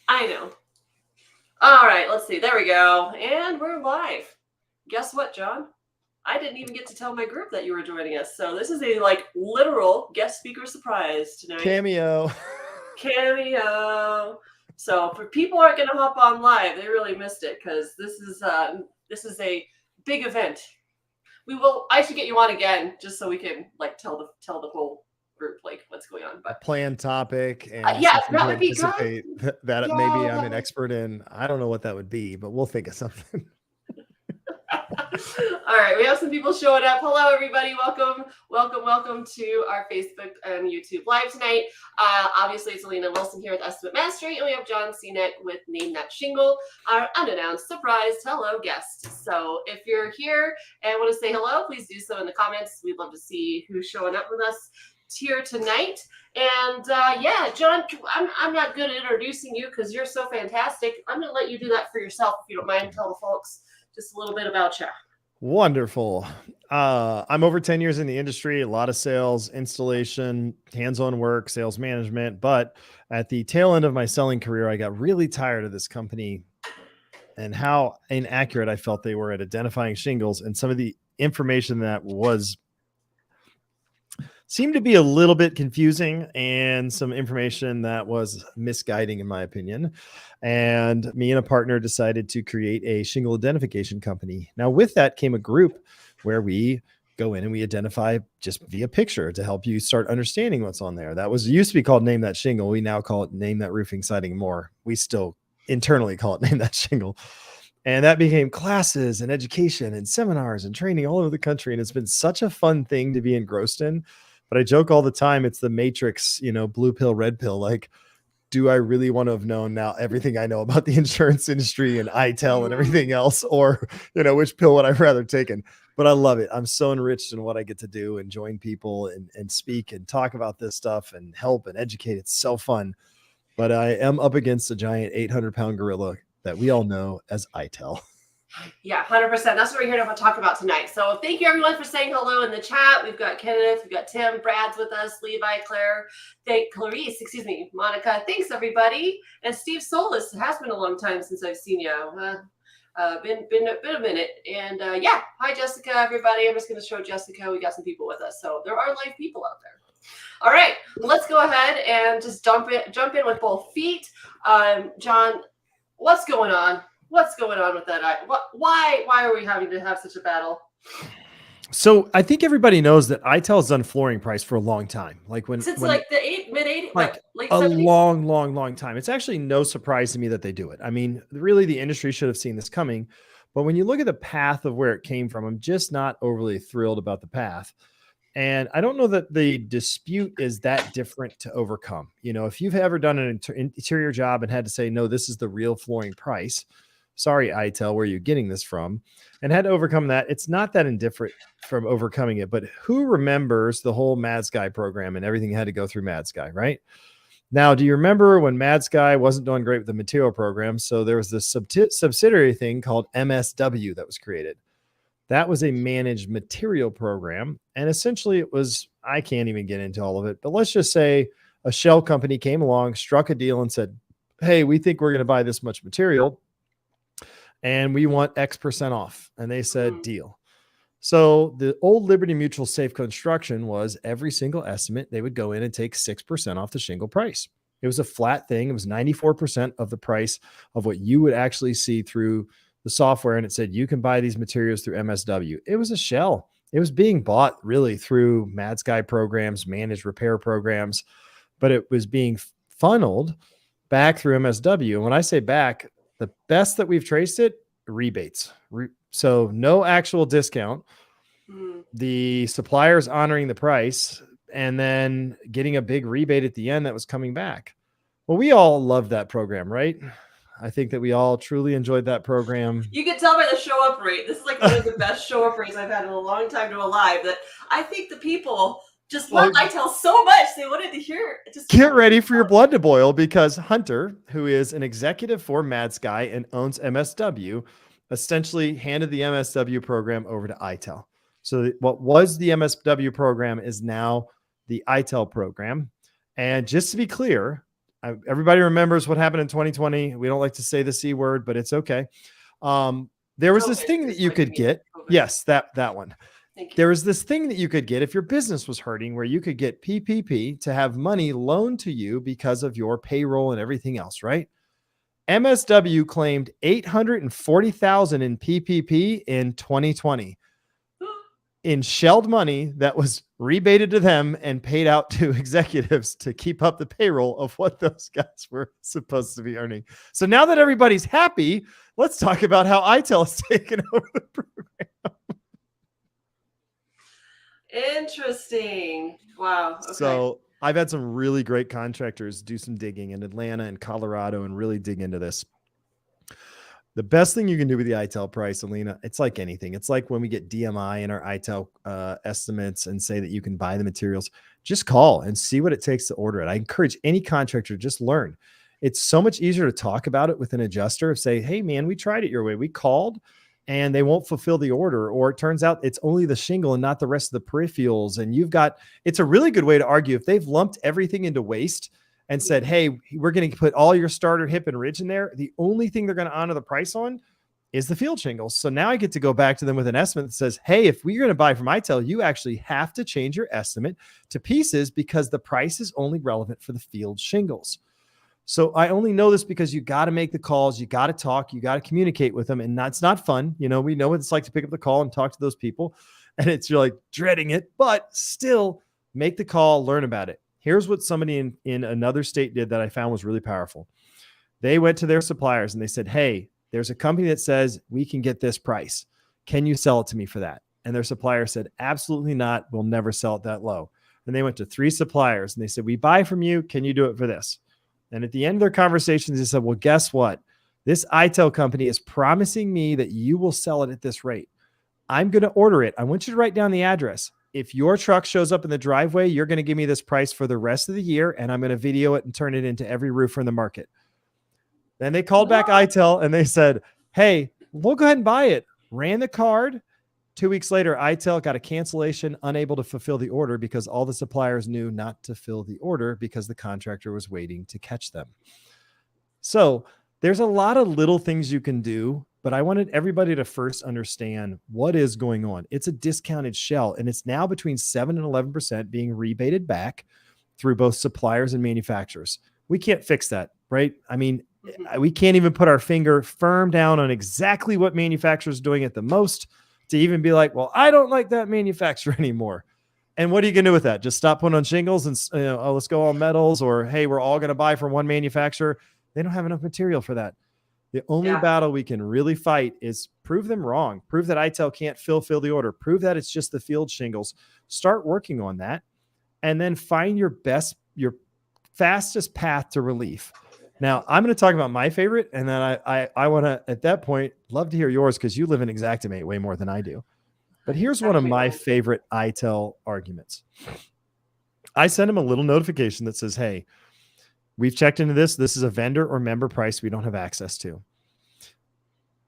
I know. All right, let's see. There we go. And we're live. Guess what, John? I didn't even get to tell my group that you were joining us. So this is a literal guest speaker surprise tonight. Cameo. So for people who aren't going to hop on live, they really missed it because this is a big event. I should get you on again just so we can tell the whole group what's going on. But planned topic, and yeah, that would be good. That yeah, maybe I'm an expert in. I don't know what that would be, but we'll think of something. All right, we have some people showing up. Hello, everybody. Welcome to our Facebook and YouTube live tonight. Obviously, it's Alina Wilson here with Estimate Mastery, and we have John Cnet with Name That Shingle, our unannounced surprise hello guest. So if you're here and want to say hello, please do so in the comments. We'd love to see who's showing up with us here tonight. And yeah, John, I'm not good at introducing you because you're so fantastic. I'm going to let you do that for yourself if you don't mind. Tell the folks just a little bit about you. Wonderful. I'm over 10 years in the industry, a lot of sales, installation, hands-on work, sales management. But at the tail end of my selling career, I got really tired of this company and how inaccurate I felt they were at identifying shingles, and some of the information that seemed to be a little bit confusing, and some information that was misguiding in my opinion. And me and a partner decided to create a shingle identification company. Now with that came a group where we go in and we identify just via picture to help you start understanding what's on there. That used to be called Name That Shingle. We now call it Name That Roofing, Siding, More. We still internally call it Name That Shingle. And that became classes and education and seminars and training all over the country. And it's been such a fun thing to be engrossed in. But I joke all the time, it's the Matrix, blue pill, red pill. Like, do I really want to have known now everything I know about the insurance industry and ITEL and everything else? Or, which pill would I rather taken? But I love it. I'm so enriched in what I get to do and join people and speak and talk about this stuff and help and educate. It's so fun. But I am up against a giant 800-pound gorilla that we all know as ITEL. Yeah, 100%. That's what we're here to talk about tonight. So thank you, everyone, for saying hello in the chat. We've got Kenneth, we've got Tim, Brad's with us, Levi, Claire, Clarice, Monica. Thanks, everybody. And Steve Solis. It has been a long time since I've seen you. Been a minute. And yeah, hi, Jessica, everybody. I'm just going to show Jessica. We got some people with us. So there are live people out there. All right, let's go ahead and just jump in with both feet. John, what's going on? What's going on with that? Why are we having to have such a battle? So I think everybody knows that ITEL has done flooring price for a long time. Since the mid-80s, late 70s? long time. It's actually no surprise to me that they do it. I mean, really the industry should have seen this coming. But when you look at the path of where it came from, I'm just not overly thrilled about the path. And I don't know that the dispute is that different to overcome. If you've ever done an interior job and had to say, no, this is the real flooring price. Sorry, ITEL, where you're getting this from, and had to overcome that. It's not that indifferent from overcoming it, but who remembers the whole Mad Sky program and everything had to go through Mad Sky, right? Now, do you remember when Mad Sky wasn't doing great with the material program? So there was this subsidiary thing called MSW that was created. That was a managed material program. And essentially it was, I can't even get into all of it, but let's just say a shell company came along, struck a deal and said, hey, we think we're going to buy this much material and we want X% off. And they said, deal. So the old Liberty Mutual Safe Construction was every single estimate, they would go in and take 6% off the shingle price. It was a flat thing. It was 94% of the price of what you would actually see through the software. And it said, you can buy these materials through MSW. It was a shell. It was being bought really through Mad Sky programs, managed repair programs, but it was being funneled back through MSW. And when I say back, the best that we've traced it, rebates. So no actual discount. The suppliers honoring the price and then getting a big rebate at the end that was coming back. Well, we all loved that program, right? I think that we all truly enjoyed that program. You can tell by the show up rate. This is like one of the best show up rates I've had in a long time to a live. That I think the people just love ITEL so much. They wanted to hear it. Just get ready for your blood to boil, because Hunter, who is an executive for Mad Sky and owns MSW, essentially handed the MSW program over to ITEL. So what was the MSW program is now the ITEL program. And just to be clear, Everybody remembers what happened in 2020. We don't like to say the C word, but it's okay. There was this thing that you could get. Yes, that one. There was this thing that you could get if your business was hurting, where you could get PPP to have money loaned to you because of your payroll and everything else, right? MSW claimed $840,000 in PPP in 2020 in shelled money that was rebated to them and paid out to executives to keep up the payroll of what those guys were supposed to be earning. So now that everybody's happy, let's talk about how ITEL has taken over the program. Interesting. Wow. Okay. So I've had some really great contractors do some digging in Atlanta and Colorado and really dig into this. The best thing you can do with the ITEL price, Alina, it's like anything. It's like when we get DMI in our ITEL estimates and say that you can buy the materials, just call and see what it takes to order it. I encourage any contractor, just learn. It's so much easier to talk about it with an adjuster. Say, hey man, we tried it your way. We called and they won't fulfill the order. Or it turns out it's only the shingle and not the rest of the peripherals. And it's a really good way to argue. If they've lumped everything into waste and said, hey, we're going to put all your starter, hip, and ridge in there, the only thing they're going to honor the price on is the field shingles. So now I get to go back to them with an estimate that says, hey, if we're going to buy from ITEL, you actually have to change your estimate to pieces because the price is only relevant for the field shingles. So I only know this because you got to make the calls, you got to talk, you got to communicate with them. And that's not fun. We know what it's like to pick up the call and talk to those people. And you're like dreading it, but still make the call, learn about it. Here's what somebody in another state did that I found was really powerful. They went to their suppliers and they said, hey, there's a company that says we can get this price. Can you sell it to me for that? And their supplier said, absolutely not. We'll never sell it that low. And they went to 3 suppliers and they said, we buy from you. Can you do it for this? And at the end of their conversations, they said, well, guess what? This ITEL company is promising me that you will sell it at this rate. I'm going to order it. I want you to write down the address. If your truck shows up in the driveway, you're going to give me this price for the rest of the year, and I'm going to video it and turn it into every roofer in the market. Then they called back ITEL and they said, hey, we'll go ahead and buy it. Ran the card. 2 weeks later, ITEL got a cancellation, unable to fulfill the order because all the suppliers knew not to fill the order because the contractor was waiting to catch them. So there's a lot of little things you can do, but I wanted everybody to first understand what is going on. It's a discounted shell, and it's now between 7 and 11% being rebated back through both suppliers and manufacturers. We can't fix that, right? I mean, we can't even put our finger firm down on exactly what manufacturer is doing it the most to even be like, well, I don't like that manufacturer anymore. And what are you going to do with that? Just stop putting on shingles and oh, let's go all metals, or hey, we're all going to buy from one manufacturer. They don't have enough material for that. The only battle we can really fight is prove them wrong. Prove that ITEL can't fulfill the order. Prove that it's just the field shingles. Start working on that, and then find your fastest path to relief. Now, I'm going to talk about my favorite, and then I want to, at that point, love to hear yours because you live in Xactimate way more than I do. But here's one of my favorite ITEL arguments. I send them a little notification that says, hey, we've checked into this. This is a vendor or member price we don't have access to.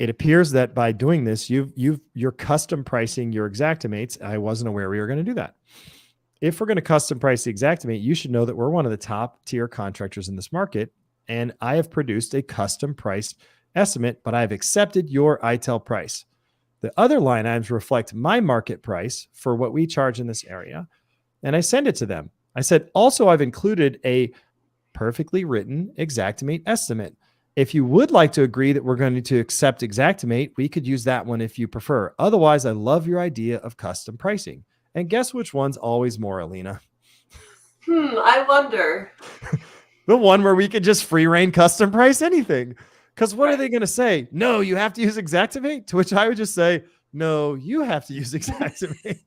It appears that by doing this, you're custom pricing your Xactimates. I wasn't aware we were going to do that. If we're going to custom price the Xactimate, you should know that we're one of the top tier contractors in this market. And I have produced a custom priced estimate, but I've accepted your ITEL price. The other line items reflect my market price for what we charge in this area. And I send it to them. I said, also, I've included a perfectly written Xactimate estimate. If you would like to agree that we're going to accept Xactimate, we could use that one if you prefer. Otherwise, I love your idea of custom pricing. And guess which one's always more, Alina? I wonder. The one where we could just free reign custom price anything. Because what are they going to say? No, you have to use Xactimate? To which I would just say, no, you have to use Xactimate.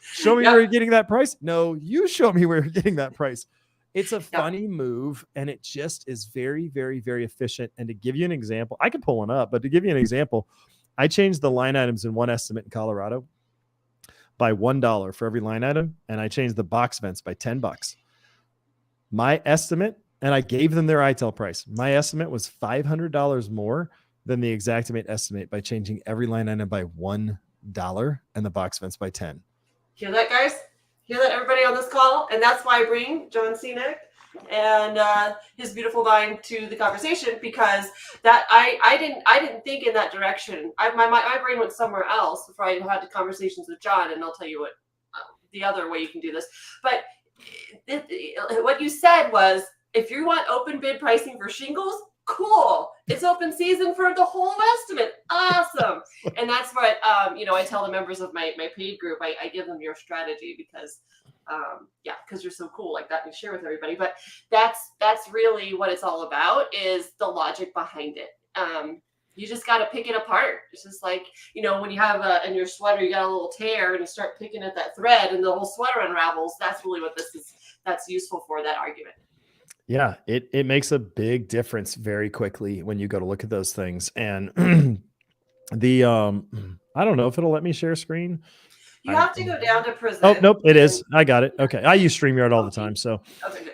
Show me where you're getting that price. No, you show me where you're getting that price. It's a funny move, and it just is very, very, very efficient. And to give you an example, I can pull one up, but to give you an example, I changed the line items in one estimate in Colorado by $1 for every line item, and I changed the box vents by $10. My estimate, and I gave them their ITEL price. My estimate was $500 more than the Xactimate estimate by changing every line item by $1 and the box vents by 10. Hear that, guys? Hear that, everybody on this call? And that's why I bring John Cenac and his beautiful mind to the conversation, because that I didn't think in that direction. My brain went somewhere else before I had the conversations with John, and I'll tell you what the other way you can do this. But what you said was, if you want open bid pricing for shingles, cool. It's open season for the whole estimate. Awesome. And that's what I tell the members of my paid group. I give them your strategy because because you're so cool like that and share with everybody. But that's really what it's all about, is the logic behind it. You just got to pick it apart. It's just like, when you have in your sweater, you got a little tear and you start picking at that thread and the whole sweater unravels. That's really what that's useful for, that argument. Yeah, it makes a big difference very quickly when you go to look at those things. And the I don't know if it'll let me share screen. You have to go down to present. Oh, nope, it is. I got it. Okay. I use StreamYard all the time. So, okay,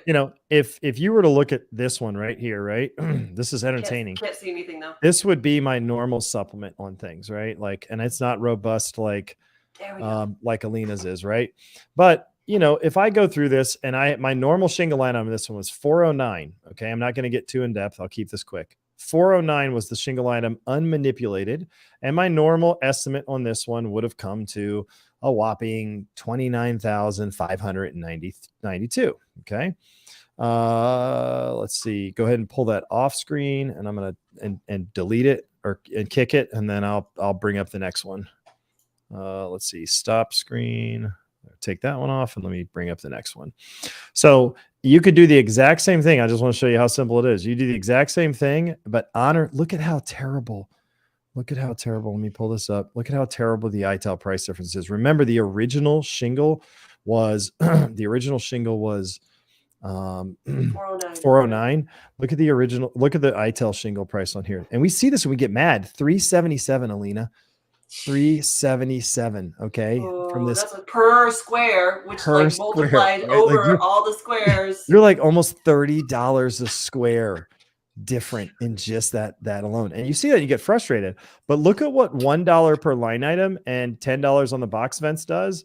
if you were to look at this one right here, right? This is entertaining. Can't see anything though. This would be my normal supplement on things, right? Like, and it's not robust like Alina's is, right? But if I go through this and my normal shingle line on this one was 409. Okay. I'm not going to get too in depth. I'll keep this quick. 409 was the shingle item unmanipulated. And my normal estimate on this one would have come to a whopping 29,592. Okay. Let's see. Go ahead and pull that off screen, and I'm going to and delete it and kick it. And then I'll bring up the next one. Let's see. Stop screen. Take that one off and let me bring up the next one. So you could do the exact same thing. I just want to show you how simple it is. You do the exact same thing, but look at how terrible. Look at how terrible. Let me pull this up. Look at how terrible the ITEL price difference is. Remember, the original shingle was 409. Look at the original. Look at the ITEL shingle price on here. And we see this and we get mad. 377, Alina. 377. Okay. From this, that's per square, which multiplied right? over all the squares. You're like almost $30 a square different in just that alone. And you see that, you get frustrated. But look at what $1 per line item and $10 on the box vents does.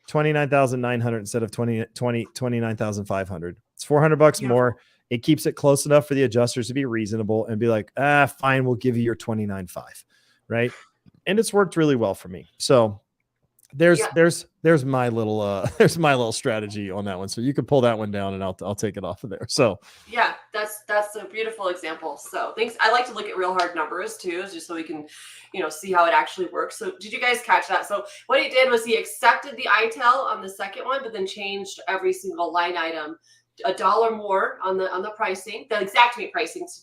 29,900 instead of 29,500. It's $400 more. It keeps it close enough for the adjusters to be reasonable and be like, fine, we'll give you your 29.5, right? And it's worked really well for me. So there's my little strategy on that one. So you can pull that one down and I'll take it off of there. So yeah, that's a beautiful example. So thanks. I like to look at real hard numbers too, just so we can, see how it actually works. So did you guys catch that? So what he did was he accepted the ITEL on the second one, but then changed every single line item $1 more on the pricing, the Xactimate pricing to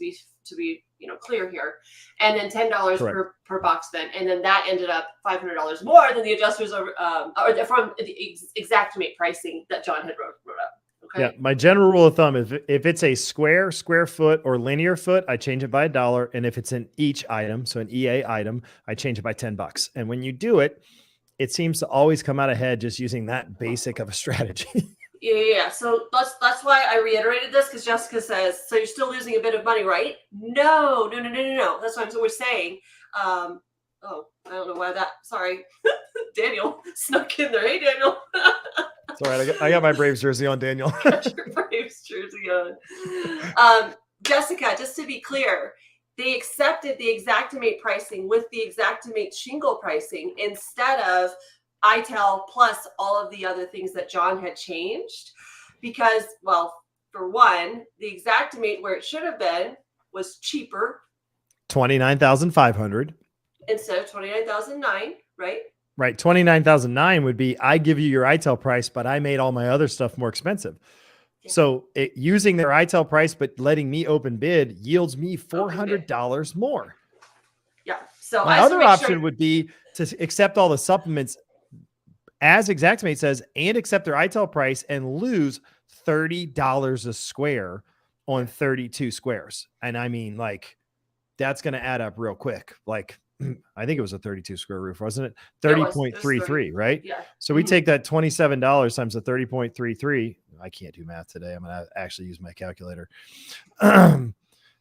be clear here, and then $10 per box vent, and then that ended up $500 more than the adjusters or from the Xactimate pricing that John had wrote up. Okay. Yeah, my general rule of thumb is if it's a square foot or linear foot, I change it by $1, and if it's an each item, so an EA item, I change it by $10. And when you do it, it seems to always come out ahead just using that basic of a strategy. Yeah. So that's why I reiterated this, because Jessica says, so you're still losing a bit of money, right? No. That's what we're saying. I don't know why that. Sorry, Daniel snuck in there. Hey, Daniel. It's all right. I got my Braves jersey on, Daniel. Got your Braves jersey on. Jessica, just to be clear, they accepted the Xactimate pricing with the Xactimate shingle pricing instead of ITEL plus all of the other things that John had changed, because, well, for one, the Xactimate where it should have been was cheaper, 29,500 instead of 29,009, right? Right. 29,009 would be, I give you your ITEL price, but I made all my other stuff more expensive. Yeah. So using their ITEL price, but letting me open bid yields me $400 more. Yeah. So my other option would be to accept all the supplements as Xactimate says, and accept their ITEL price and lose $30 a square on 32 squares. And I mean, like, that's going to add up real quick. Like, I think it was a 32 square roof, wasn't it? 30.33, right? Yeah. So we take that $27 times the 30.33. I can't do math today. I'm going to actually use my calculator. We're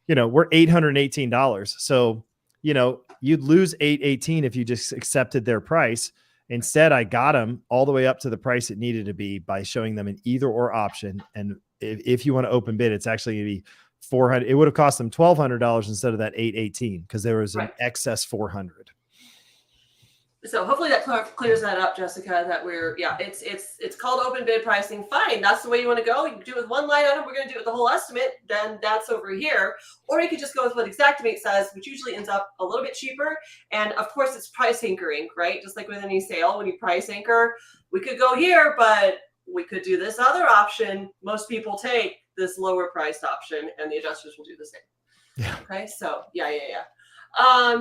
$818. So, you'd lose $818 if you just accepted their price. Instead, I got them all the way up to the price it needed to be by showing them an either or option. And if you want to open bid, it's actually going to be 400. It would have cost them $1,200 instead of that 818 because there was an excess 400. So hopefully that clears that up, Jessica, that it's called open bid pricing. Fine. That's the way you want to go. You can do it with one line item. We're going to do it with the whole estimate. Then that's over here. Or you could just go with what Xactimate says, which usually ends up a little bit cheaper. And of course it's price anchoring, right? Just like with any sale, when you price anchor, we could go here, but we could do this other option. Most people take this lower priced option and the adjusters will do the same. Yeah. Okay. So yeah.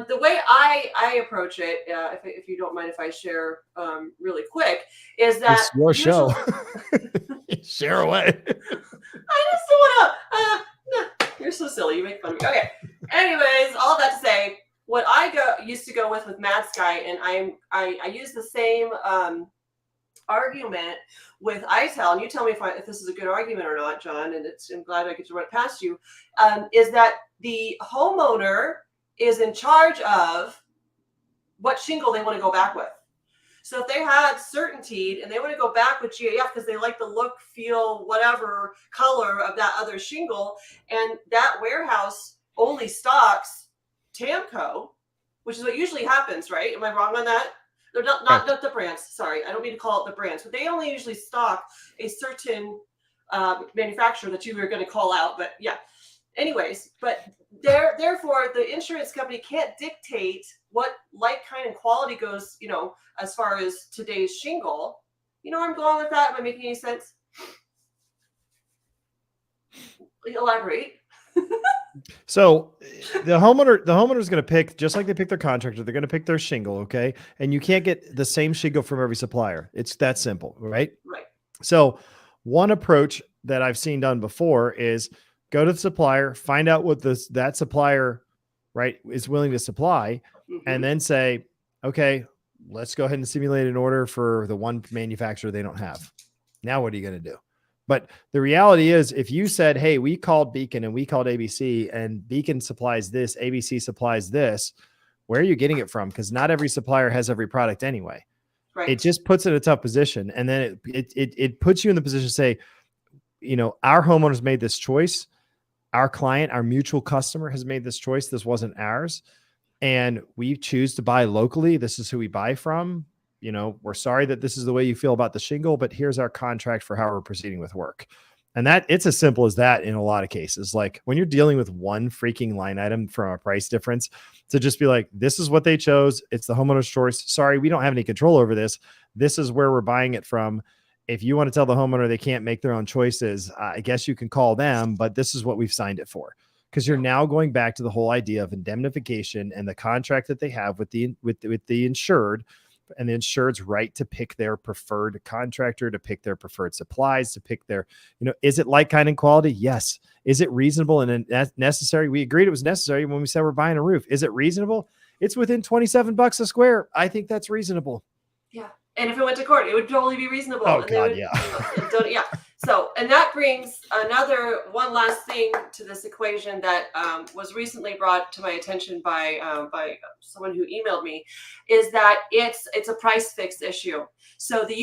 The way I approach it, if you don't mind if I share really quick, is that it's your show. Share away. I just don't want to. You're so silly. You make fun of me. Okay. Anyways, all that to say, what I used to go with Mad Sky, and I use the same argument with ITEL, and you tell me if this is a good argument or not, John. And I'm glad I get to run it past you. Is that the homeowner is in charge of what shingle they want to go back with. So if they had certainty and they want to go back with GAF because they like the look, feel, whatever color of that other shingle, and that warehouse only stocks Tamco, which is what usually happens, right? Am I wrong on that? They're not the brands. Sorry, I don't mean to call it the brands, but they only usually stock a certain manufacturer that you were going to call out. But yeah. Anyways, but therefore the insurance company can't dictate what like, kind, and quality goes, as far as today's shingle. You know where I'm going with that? Am I making any sense? Elaborate. So the homeowner is going to pick, just like they pick their contractor, they're going to pick their shingle. Okay. And you can't get the same shingle from every supplier. It's that simple, right? Right. So one approach that I've seen done before is go to the supplier, find out what that supplier, right, is willing to supply, and then say, okay, let's go ahead and simulate an order for the one manufacturer they don't have. Now, what are you going to do? But the reality is, if you said, hey, we called Beacon and we called ABC, and Beacon supplies this, ABC supplies this, where are you getting it from? Because not every supplier has every product anyway. Right. It just puts it in a tough position. And then it puts you in the position to say, our homeowners made this choice. Our client, our mutual customer has made this choice. This wasn't ours. And we choose to buy locally. This is who we buy from. We're sorry that this is the way you feel about the shingle, but here's our contract for how we're proceeding with work. And that it's as simple as that in a lot of cases. Like when you're dealing with one freaking line item from a price difference, to just be like, this is what they chose. It's the homeowner's choice. Sorry, we don't have any control over this. This is where we're buying it from. If you want to tell the homeowner they can't make their own choices, I guess you can call them, but this is what we've signed it for. Because you're now going back to the whole idea of indemnification and the contract that they have with the insured, and the insured's right to pick their preferred contractor, to pick their preferred supplies, to pick their, is it like, kind, and quality? Yes. Is it reasonable and necessary? We agreed it was necessary when we said we're buying a roof. Is it reasonable? It's within $27 a square. I think that's reasonable. Yeah. And if it went to court, it would totally be reasonable. Oh, God, yeah. Yeah. So, and that brings one last thing to this equation that was recently brought to my attention by someone who emailed me, is that it's a price fix issue. So the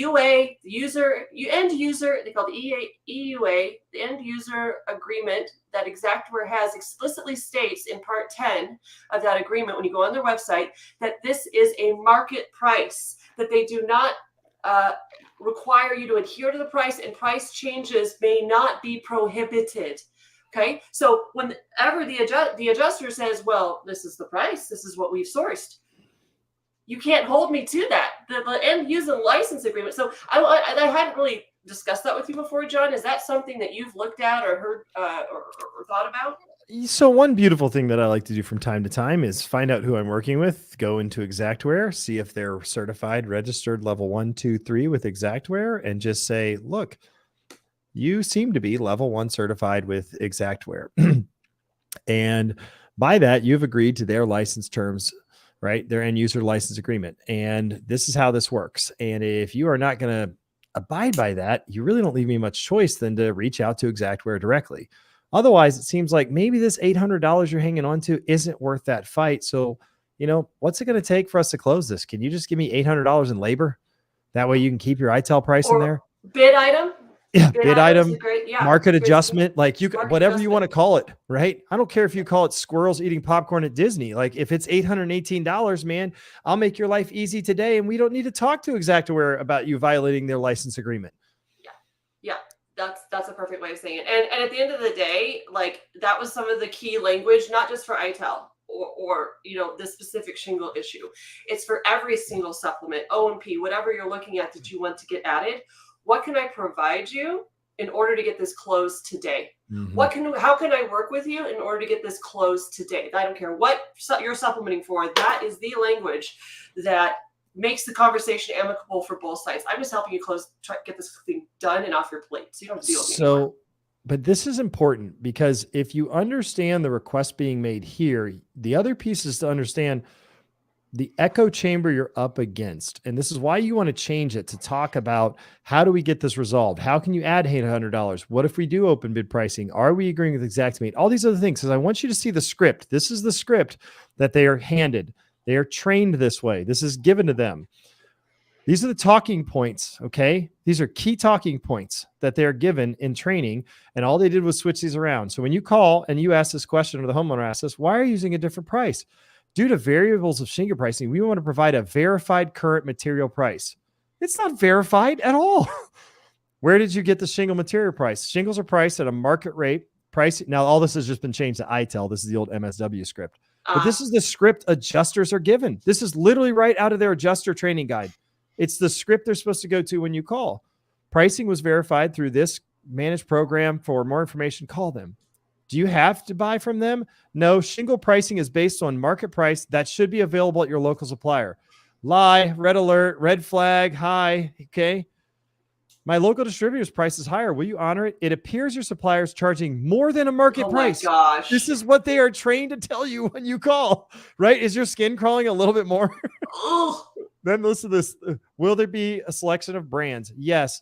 end user, they call the EUA, the end user agreement that Xactware has explicitly states in part 10 of that agreement, when you go on their website, that this is a market price, that they do not require you to adhere to the price, and price changes may not be prohibited. Okay, so whenever the adjuster says, well, this is the price, this is what we've sourced, you can't hold me to that. The end user license agreement. So I hadn't really discussed that with you before, John. Is that something that you've looked at or heard or thought about? So one beautiful thing that I like to do from time to time is find out who I'm working with, go into Xactware, see if they're certified, registered level 1, 2, 3 with Xactware, and just say, look, you seem to be level 1 certified with Xactware. And by that, you've agreed to their license terms, right? Their end user license agreement. And this is how this works. And if you are not going to abide by that, you really don't leave me much choice than to reach out to Xactware directly. Otherwise, it seems like maybe this $800 you're hanging on to isn't worth that fight. So, what's it going to take for us to close this? Can you just give me $800 in labor? That way you can keep your ITEL price in there. Bid item? Yeah, Bid bid item is a item, great, yeah, market great adjustment, like you market whatever you want to adjustment. call it, right? I don't care if you call it squirrels eating popcorn at Disney. Like if it's $818, man, I'll make your life easy today, and we don't need to talk to Xactware about you violating their license agreement. Yeah, yeah, that's a perfect way of saying it. And at the end of the day, like that was some of the key language, not just for ITEL or this specific shingle issue. It's for every single supplement, O&P, whatever you're looking at that you want to get added. What can I provide you in order to get this closed today? Mm-hmm. How can I work with you in order to get this closed today? I don't care what you're supplementing for. That is the language that makes the conversation amicable for both sides. I'm just helping you get this thing done and off your plate, so you don't have to deal with me anymore. But this is important because if you understand the request being made here, the other piece is to understand the echo chamber you're up against. And this is why you want to change it to talk about how do we get this resolved? How can you add $800? What if we do open bid pricing? Are we agreeing with Xactimate? All these other things. Because I want you to see the script. This is the script that they are handed. They are trained this way. This is given to them. These are the talking points, okay? These are key talking points that they're given in training, and all they did was switch these around. So when you call and you ask this question, or the homeowner asks this, why are you using a different price? Due to variables of shingle pricing, we want to provide a verified current material price. It's not verified at all. Where did you get the shingle material price? Shingles are priced at a market rate. Price. Now, all this has just been changed to ITEL. This is the old MSW script. But this is the script adjusters are given. This is literally right out of their adjuster training guide. It's the script they're supposed to go to when you call. Pricing was verified through this managed program. For more information, call them. Do you have to buy from them? No, shingle pricing is based on market price that should be available at your local supplier. Lie, red alert, red flag, hi, okay? My local distributor's price is higher. Will you honor it? It appears your supplier is charging more than a market price. Oh my gosh. This is what they are trained to tell you when you call, right? Is your skin crawling a little bit more? Then listen to this. Will there be a selection of brands? Yes.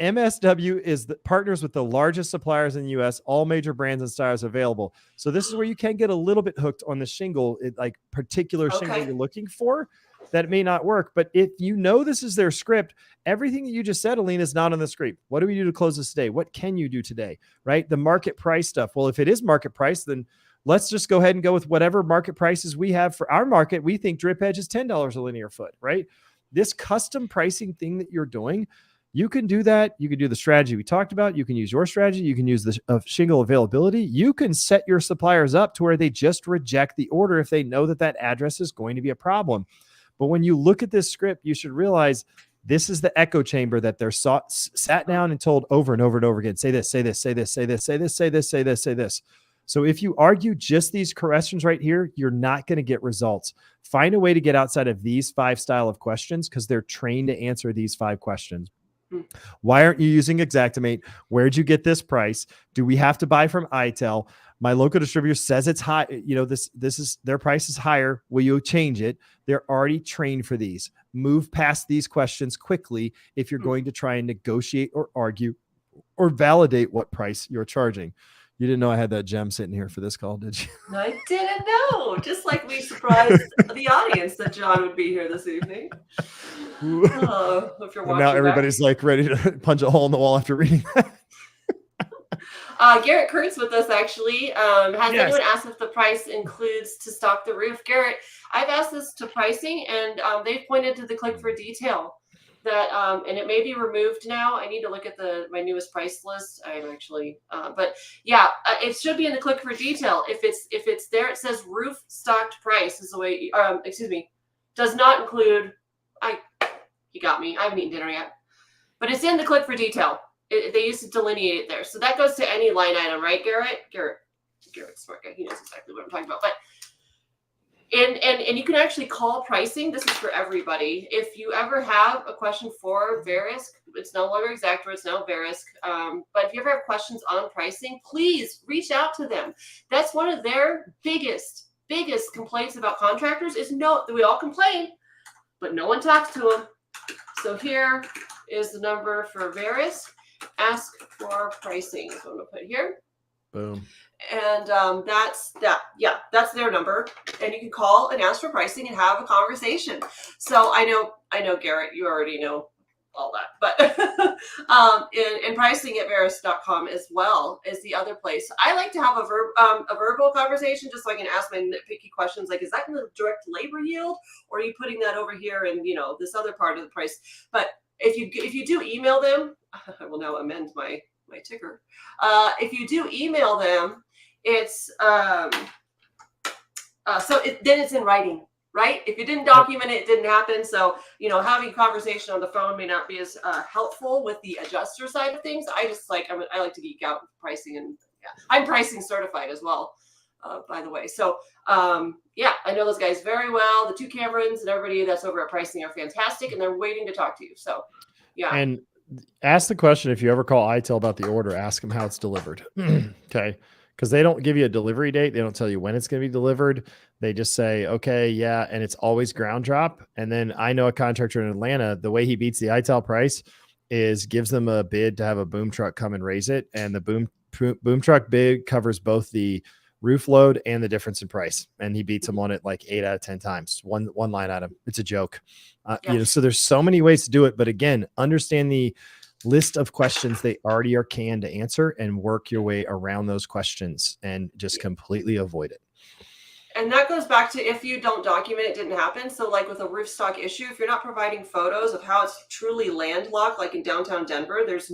MSW is the partners with the largest suppliers in the U.S. All major brands and styles available. So this is where you can get a little bit hooked on the shingle, like particular shingle you're looking for. That may not work, but if you know this is their script, everything that you just said, Aline, is not on the script. What do we do to close this today? What can you do today? Right? The market price stuff. Well, if it is market price, then let's just go ahead and go with whatever market prices we have for our market. We think drip edge is $10 a linear foot, right? This custom pricing thing that you're doing, you can do that. You can do the strategy we talked about. You can use your strategy. You can use the shingle availability. You can set your suppliers up to where they just reject the order if they know that that address is going to be a problem. But when you look at this script, you should realize this is the echo chamber that they're sat down and told over and over and over again. Say this, say this, say this, say this, say this, say this, say this, say this. So if you argue just these questions right here, you're not going to get results. Find a way to get outside of these 5 style of questions because they're trained to answer these 5 questions. Why aren't you using Xactimate? Where'd you get this price? Do we have to buy from ITEL? My local distributor says it's high. This is their price is higher. Will you change it? They're already trained for these. Move past these questions quickly if you're going to try and negotiate or argue or validate what price you're charging. You didn't know I had that gem sitting here for this call, did you? I didn't know. Just like we surprised the audience that John would be here this evening. If you're watching now everybody's like ready to punch a hole in the wall after reading that. Garrett Kurt's with us actually. Has anyone asked if the price includes to stock the roof? Garrett, I've asked this to pricing and they've pointed to the click for detail that and it may be removed now. I need to look at my newest price list. I'm actually but yeah, it should be in the click for detail. If it's there, it says roof stocked price is the way does not include you got me. I haven't eaten dinner yet. But it's in the click for detail. They used to delineate it there. So that goes to any line item, right, Garrett? Garrett's smart guy. He knows exactly what I'm talking about. But and you can actually call pricing. This is for everybody. If you ever have a question for Verisk, it's no longer Xactimate, it's now Verisk. But if you ever have questions on pricing, please reach out to them. That's one of their biggest complaints about contractors is we all complain, but no one talks to them. So here is the number for Verisk. Ask for pricing is what I'm going to put here. Boom. And that's that. Yeah, that's their number. And you can call and ask for pricing and have a conversation. So I know, Garrett, you already know all that. But and pricing at Verus.com as well is the other place. I like to have a verbal conversation just so I can ask my nitpicky questions like, is that in the direct labor yield, or are you putting that over here in, you know, this other part of the price? But if you do email them, I will now amend my ticker. If you do email them, it's then it's in writing. Right? If you didn't document it, it didn't happen. So, you know, having conversation on the phone may not be as helpful with the adjuster side of things. I just like, I like to geek out with pricing, and yeah, I'm pricing certified as well, by the way. So, yeah, I know those guys very well. The two Camerons and everybody that's over at pricing are fantastic, and they're waiting to talk to you. So, yeah. And ask the question, if you ever call ITEL about the order, ask them how it's delivered. Okay. Because they don't give you a delivery date. They don't tell you when it's going to be delivered. They just say, okay, yeah. And it's always ground drop. And then I know a contractor in Atlanta, the way he beats the ITEL price is gives them a bid to have a boom truck come and raise it. And the boom truck bid covers both the roof load and the difference in price. And he beats them on it like 8 out of 10 times. One line item. It's a joke. You know, so there's so many ways to do it. But again, understand the list of questions they already are canned to answer and work your way around those questions and just completely avoid it. And that goes back to, if you don't document, it didn't happen. So like with a roof stock issue, if you're not providing photos of how it's truly landlocked, like in downtown Denver, there's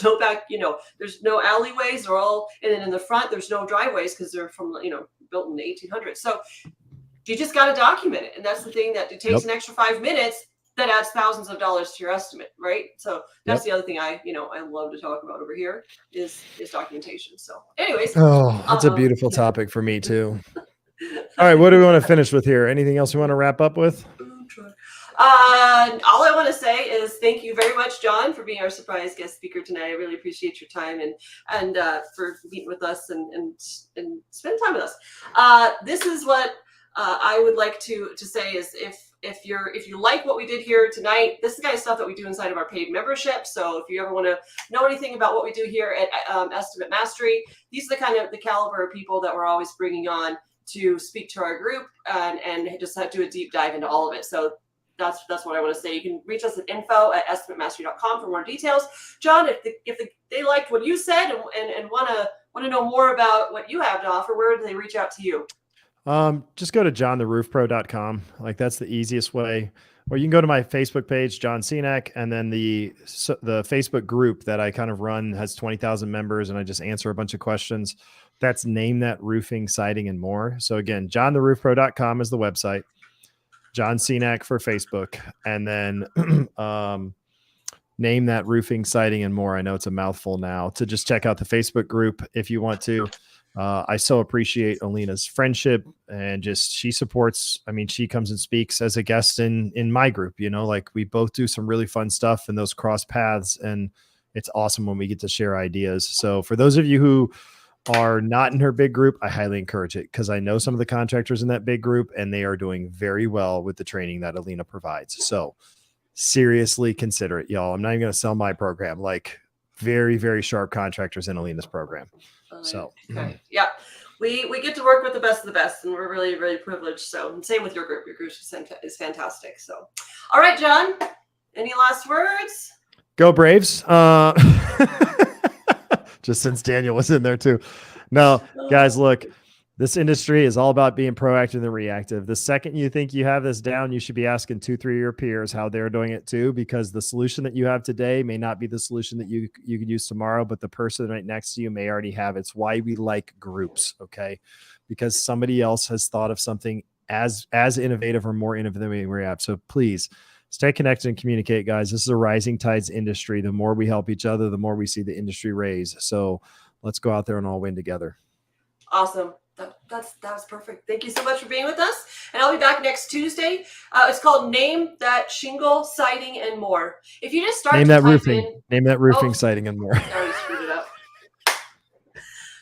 no back, you know, there's no alleyways. They're all, and then in the front, there's no driveways because they're from, you know, built in the 1800s. So you just got to document it. And that's the thing, that it takes an extra 5 minutes that adds thousands of dollars to your estimate, right? So that's the other thing I love to talk about over here is documentation. So anyways. Oh, that's a beautiful topic for me too. All right. What do we want to finish with here? Anything else you want to wrap up with? All I want to say is thank you very much, John, for being our surprise guest speaker tonight. I really appreciate your time and for meeting with us and spend time with us. This is what I would like to say is if you like what we did here tonight, this is the kind of stuff that we do inside of our paid membership. So if you ever want to know anything about what we do here at Estimate Mastery, these are the caliber of people that we're always bringing on to speak to our group and just do a deep dive into all of it. So that's what I want to say. You can reach us at info@estimatemastery.com for more details. John, if they liked what you said and want to know more about what you have to offer, where do they reach out to you? Just go to johntheroofpro.com. Like, that's the easiest way. Or you can go to my Facebook page, John Cenac, and then the Facebook group that I kind of run has 20,000 members, and I just answer a bunch of questions. That's Name That Roofing, Siding, and More. So again, johntheroofpro.com is the website. John Cenac for Facebook, and then Name That Roofing, Siding, and More. I know it's a mouthful now. To just check out the Facebook group if you want to. I so appreciate Alina's friendship, and just she supports. I mean, she comes and speaks as a guest in my group. You know, like, we both do some really fun stuff, and those cross paths, and it's awesome when we get to share ideas. So for those of you who are not in her big group, I highly encourage it, because I know some of the contractors in that big group, and they are doing very well with the training that Alina provides. So seriously consider it, y'all. I'm not even going to sell my program. Like, very, very sharp contractors in Alina's program. So okay. Yeah, we get to work with the best of the best, and we're really, really privileged. So same with your group. Your group is fantastic. So, all right, John, any last words? Go Braves. Just since Daniel was in there too. No, guys, look, this industry is all about being proactive and reactive. The second you think you have this down, you should be asking 2-3 of your peers how they're doing it too, because the solution that you have today may not be the solution that you could use tomorrow, but the person right next to you may already have it. It's why we like groups, okay? Because somebody else has thought of something as innovative or more innovative than we have. So please stay connected and communicate, guys. This is a rising tides industry. The more we help each other, the more we see the industry raise. So let's go out there and all win together. Awesome. That's perfect. Thank you so much for being with us. And I'll be back next Tuesday. It's called Name That Shingle, Siding, and More. If you just start Name to that type roofing, name that roofing, siding, and more. I already screwed it up.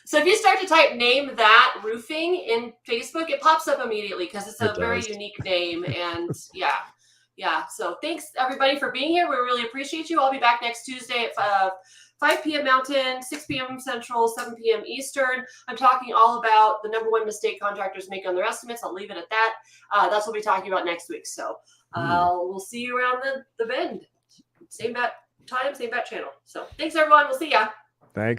So if you start to type Name That Roofing in Facebook, it pops up immediately because it's a very unique name. And yeah. So thanks everybody for being here. We really appreciate you. I'll be back next Tuesday at 5 p.m. Mountain, 6 p.m. Central, 7 p.m. Eastern. I'm talking all about the #1 mistake contractors make on their estimates. I'll leave it at that. That's what we'll be talking about next week. So we'll see you around the bend. Same bat time, same bat channel. So thanks everyone. We'll see ya. Thanks.